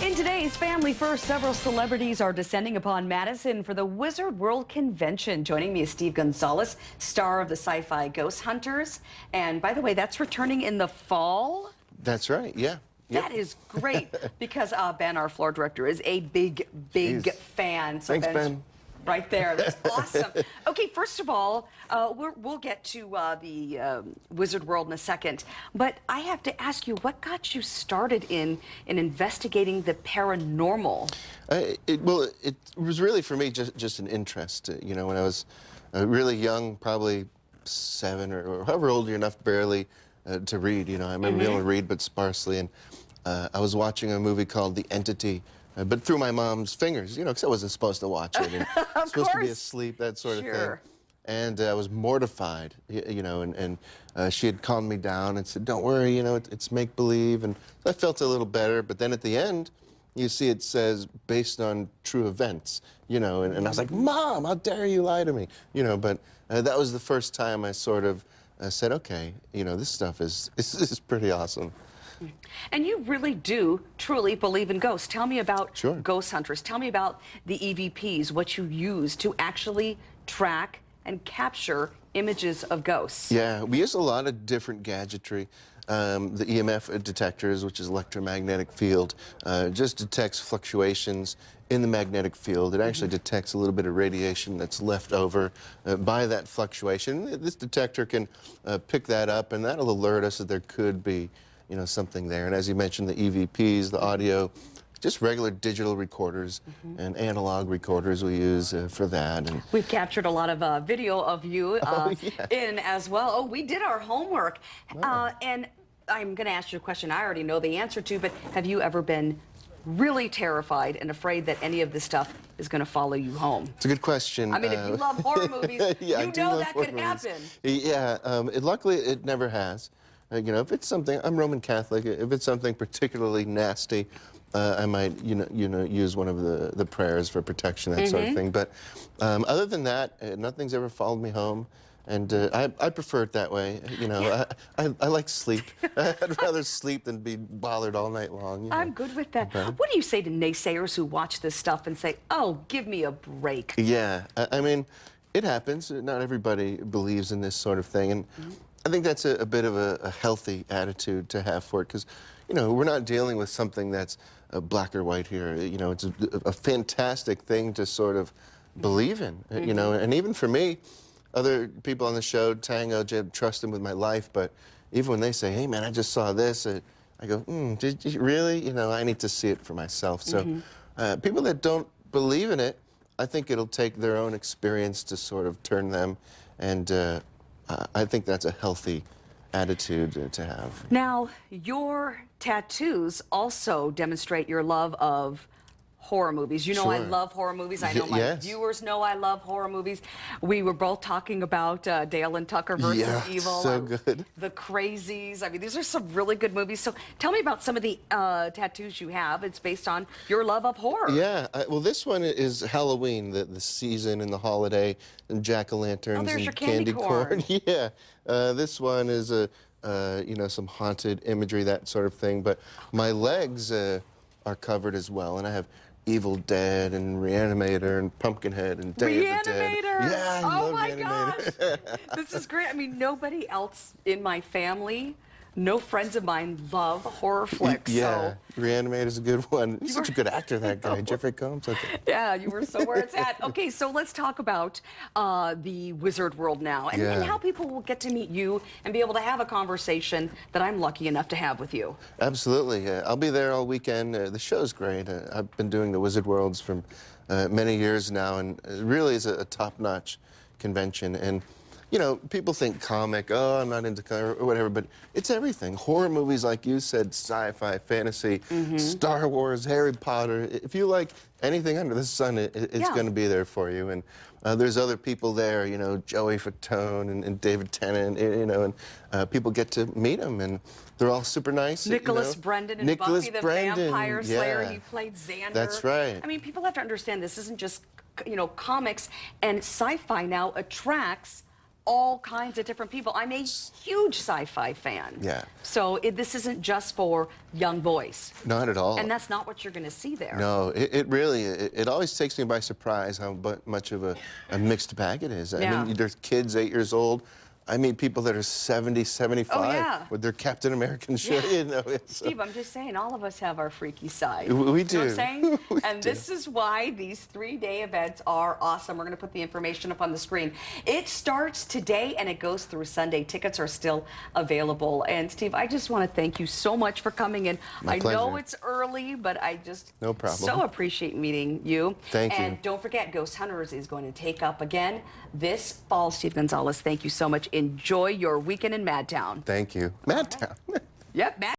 In today's Family First, several celebrities are descending upon Madison for the Wizard World Convention. Joining me is Steve Gonsalves, star of the sci-fi Ghost Hunters. And by the way, that's returning in the fall. That's right, yeah. Yep. That is great because Ben, our floor director, is a big fan. So Thanks, Ben. Right there. That's awesome. Okay, first of all, we'll get to the Wizard World in a second. But I have to ask you, what got you started in investigating the paranormal? It was really, for me, just an interest. You know, when I was really young, probably 7 or however old you're enough barely to read. You know, I remember being able to read, but sparsely. And I was watching a movie called The Entity. But through my mom's fingers, you know, because I wasn't supposed to watch it. And I was supposed to be asleep, that sort of thing. And I was mortified, you know, and she had calmed me down and said, don't worry, you know, it's make-believe. And I felt a little better. But then at the end, you see it says, based on true events, you know. And I was like, Mom, how dare you lie to me? You know, but that was the first time I sort of said, okay, you know, this stuff is pretty awesome. And you really do truly believe in ghosts. Tell me about Sure. Ghost Hunters. Tell me about the EVPs, what you use to actually track and capture images of ghosts. Yeah, we use a lot of different gadgetry. The EMF detectors, which is electromagnetic field, just detects fluctuations in the magnetic field. It actually detects a little bit of radiation that's left over by that fluctuation. This detector can pick that up, and that'll alert us that there could be, you know, something there. And as you mentioned, the EVPs, the audio, just regular digital recorders and analog recorders we use for that. And we've captured a lot of video of you in as well. Oh, we did our homework. And I'm going to ask you a question I already know the answer to, but have you ever been really terrified and afraid that any of this stuff is going to follow you home? It's a good question. I mean, if you love horror movies, yeah, you know that could happen. Yeah, luckily it never has. You know, if it's something, I'm Roman Catholic, if it's something particularly nasty, I might, you know, use one of the prayers for protection, that sort of thing. But other than that, nothing's ever followed me home. And I prefer it that way. You know, I like sleep. I'd rather sleep than be bothered all night long. You know? I'm good with that. What do you say to naysayers who watch this stuff and say, oh, give me a break? Yeah, I mean, it happens. Not everybody believes in this sort of thing. And I think that's a bit of a healthy attitude to have for it, because, you know, we're not dealing with something that's black or white here. You know, it's a fantastic thing to sort of believe in, you know, and even for me, other people on the show, Tango, Jeb, trust them with my life, but even when they say, hey, man, I just saw this, I go, did you really? You know, I need to see it for myself. So people that don't believe in it, I think it'll take their own experience to sort of turn them, and I think that's a healthy attitude to have. Now, your tattoos also demonstrate your love of horror movies. You know, I love horror movies. I know my viewers know I love horror movies. We were both talking about Dale and Tucker versus Evil. So good. The Crazies. I mean, these are some really good movies. So tell me about some of the tattoos you have. It's based on your love of horror. Yeah. Well, this one is Halloween, the season and the holiday, and jack-o'-lanterns there's and your candy corn. Yeah. This one is you know, some haunted imagery, that sort of thing. But my legs are covered as well, and I have Evil Dead and Reanimator and Pumpkinhead and Day of the Dead. Yeah, I love my Reanimator. gosh. This is great. I mean, nobody else in my family, no friends of mine love horror flicks. Yeah, so. Reanimator's a good one. He's such a good actor, that guy, Jeffrey Combs. Yeah, you were so where it's at. Okay, so let's talk about the Wizard World now, and how people will get to meet you and be able to have a conversation that I'm lucky enough to have with you. Absolutely. I'll be there all weekend. The show's great. I've been doing the Wizard Worlds for many years now, and it really is a top-notch convention. And you know, people think comic, oh, I'm not into comic or whatever, but it's everything. Horror movies, like you said, sci-fi, fantasy, Star Wars, Harry Potter. If you like anything under the sun, it's going to be there for you. And there's other people there, you know, Joey Fatone and David Tennant, you know, and people get to meet them, and they're all super nice. Nicholas you know? Brendan and Buffy the Vampire Slayer. He played Xander. That's right. I mean, people have to understand this isn't just, you know, comics, and sci-fi now attracts all kinds of different people. I'm a huge sci-fi fan. Yeah. So this isn't just for young boys. Not at all. And that's not what you're going to see there. No, it really, it always takes me by surprise how much of a mixed bag it is. Yeah. I mean, there's kids 8 years old. I meet people that are 70, 75 Oh, yeah. with their Captain American shirt. Yeah. You know, Steve, I'm just saying, all of us have our freaky side. We You do. know what I'm saying? We And do. this is why these 3-day events are awesome. We're going to put the information up on the screen. It starts today and it goes through Sunday. Tickets are still available. And Steve, I just want to thank you so much for coming in. My I know pleasure. it's early, but I just No problem. so appreciate meeting you. Thank you. And don't forget, Ghost Hunters is going to take up again this fall. Steve Gonsalves, thank you so much. Enjoy your weekend in Madtown. Thank you. Madtown. Yep, Mad